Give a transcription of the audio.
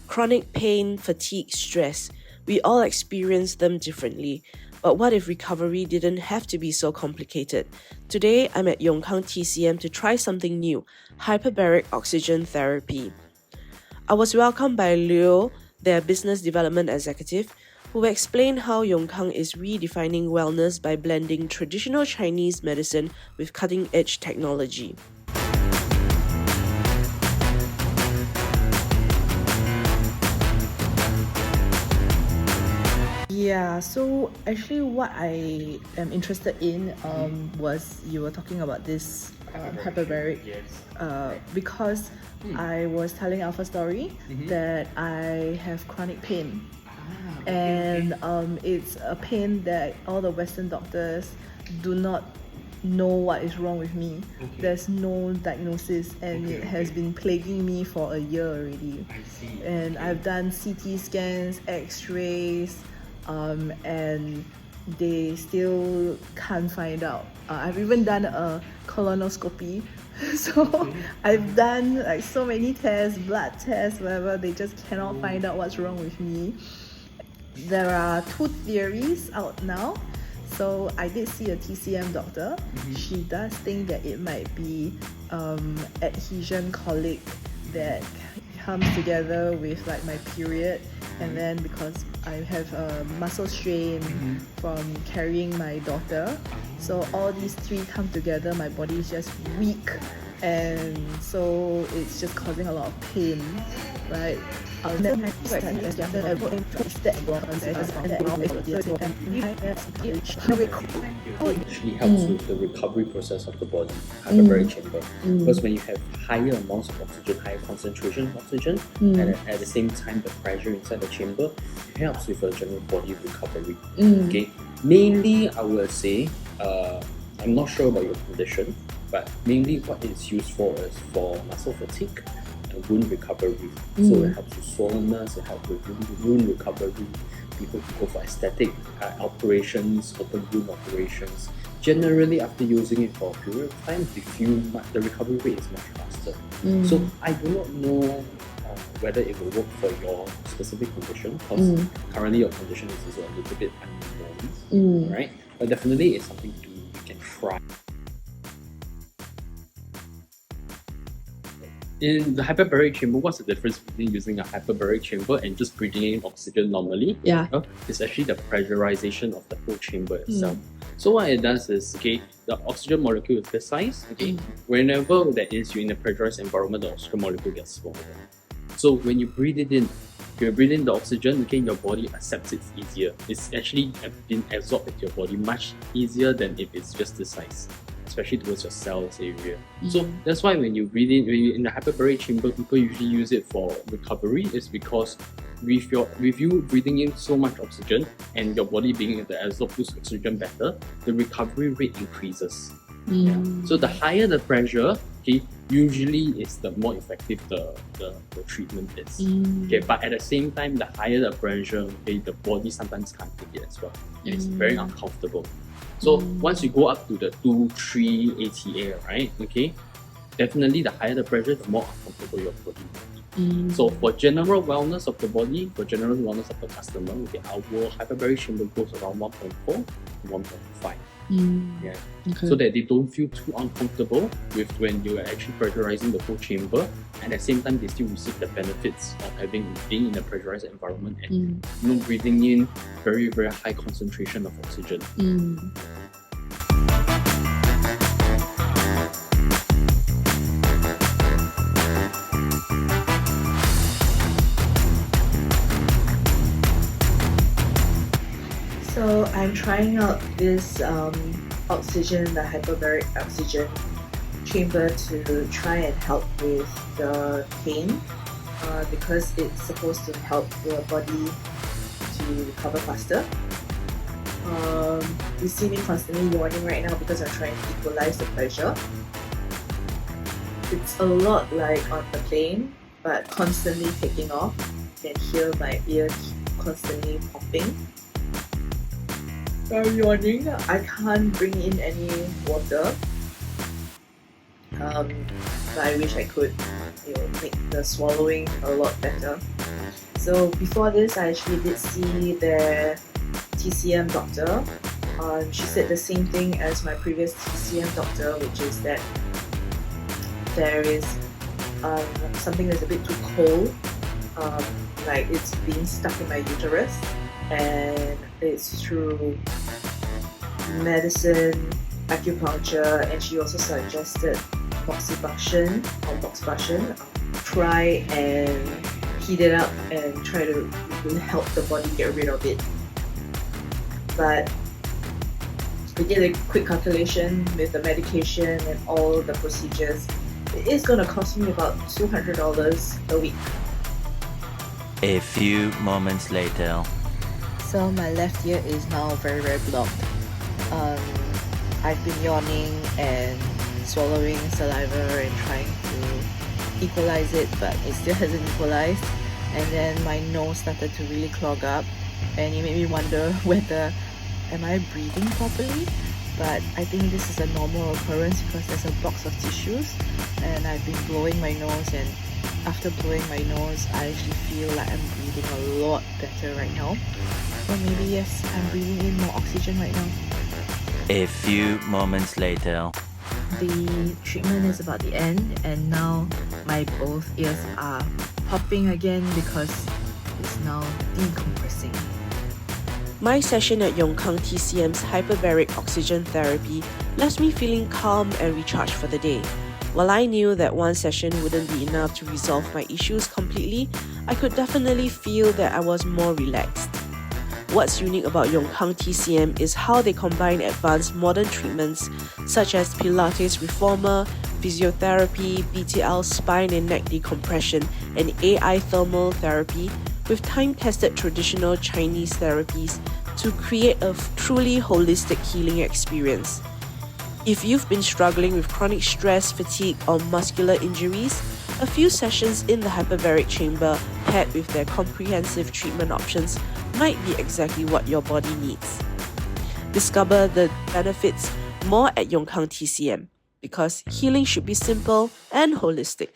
Chronic pain, fatigue, stress. We all experience them differently. But what if recovery didn't have to be so complicated? Today, I'm at Yong Kang TCM to try something new, Hyperbaric Oxygen Therapy. I was welcomed by Leo, their business development executive, who explained how Yong Kang is redefining wellness by blending traditional Chinese medicine with cutting-edge technology. Yeah, so actually what I am interested in was you were talking about this hyperbaric because I was telling Alpha Story that I have chronic pain. And it's a pain that all the Western doctors do not know what is wrong with me. There's no diagnosis, and it has been plaguing me for a year already. And I've done CT scans, X-rays, and they still can't find out. I've even done a colonoscopy. So I've done like so many tests, blood tests, whatever, they just cannot find out what's wrong with me. There are two theories out now. So I did see a TCM doctor. She does think that it might be adhesion colic that comes together with like my period, and then because I have a muscle strain from carrying my daughter, so all these three come together, my body is just weak, and so it's just causing a lot of pain, right? Actually helps with the recovery process of the body, hyperbaric chamber. Because when you have higher amounts of oxygen, higher concentration of oxygen, and at the same time the pressure inside the chamber, it helps with a general body recovery. Okay, mainly I would say, I'm not sure about your condition, but mainly what it's used for is for muscle fatigue and wound recovery. So it helps with soreness, it helps with wound recovery. People who go for aesthetic operations, open wound operations, generally after using it for a period of time, they feel the recovery rate is much faster. So I do not know whether it will work for your specific condition, because currently your condition is also a little bit unknown, right? But definitely it's something you can try. In the hyperbaric chamber, what's the difference between using a hyperbaric chamber and just breathing in oxygen normally? It's actually the pressurization of the whole chamber itself. So what it does is, okay, the oxygen molecule is this size. Okay, whenever that is you're in a pressurized environment, the oxygen molecule gets smaller. So when you breathe it in, you breathe in the oxygen, okay, your body accepts it easier. It's actually been absorbed into your body much easier than if it's just this size, especially towards your cells area. So that's why when you breathe in, when you're in the hyperbaric chamber, people usually use it for recovery, is because with you breathing in so much oxygen and your body being able to absorb this oxygen better, the recovery rate increases. So the higher the pressure, okay, usually is the more effective the treatment is. Okay, but at the same time, the higher the pressure, okay, the body sometimes can't take it as well. And it's very uncomfortable. So once you go up to the 2-3 ATA, right? Okay, definitely the higher the pressure, the more uncomfortable your body will be. So for general wellness of the body, for general wellness of the customer, okay, our hyperbaric chamber goes around 1.4 to 1.5. So that they don't feel too uncomfortable with when you are actually pressurizing the whole chamber, and at the same time they still receive the benefits of being in a pressurized environment and breathing in very, very high concentration of oxygen. So I'm trying out this oxygen, the hyperbaric oxygen chamber, to try and help with the pain because it's supposed to help the body to recover faster. You see me constantly yawning right now because I'm trying to equalize the pressure. It's a lot like on the plane, but constantly taking off. You can hear my ear constantly popping. I'm yawning. I can't bring in any water. But I wish I could, make the swallowing a lot better. So before this, I actually did see their TCM doctor. She said the same thing as my previous TCM doctor, which is that there is something that's a bit too cold, like it's being stuck in my uterus, and it's through medicine, acupuncture, and she also suggested moxibustion. Try and heat it up and try to help the body get rid of it. But we did a quick calculation with the medication and all the procedures. It is going to cost me about $200 a week. A few moments later. So my left ear is now very, very blocked. I've been yawning and swallowing saliva and trying to equalize it, but it still hasn't equalized. And then my nose started to really clog up, and it made me wonder whether am I breathing properly. But I think this is a normal occurrence because there's a box of tissues, and I've been blowing my nose, and after blowing my nose I actually feel like I'm breathing a lot better right now. So maybe yes, I'm breathing in more oxygen right now. A few moments later. The treatment is about the end, and now my both ears are popping again because it's now decompressing. My session at Yong Kang TCM's Hyperbaric Oxygen Therapy left me feeling calm and recharged for the day. While I knew that one session wouldn't be enough to resolve my issues completely, I could definitely feel that I was more relaxed. What's unique about Yong Kang TCM is how they combine advanced modern treatments such as Pilates Reformer, physiotherapy, BTL spine and neck decompression, and AI thermal therapy with time-tested traditional Chinese therapies to create a truly holistic healing experience. If you've been struggling with chronic stress, fatigue, or muscular injuries, a few sessions in the Hyperbaric Chamber paired with their comprehensive treatment options might be exactly what your body needs. Discover the benefits more at Yong Kang TCM, because healing should be simple and holistic.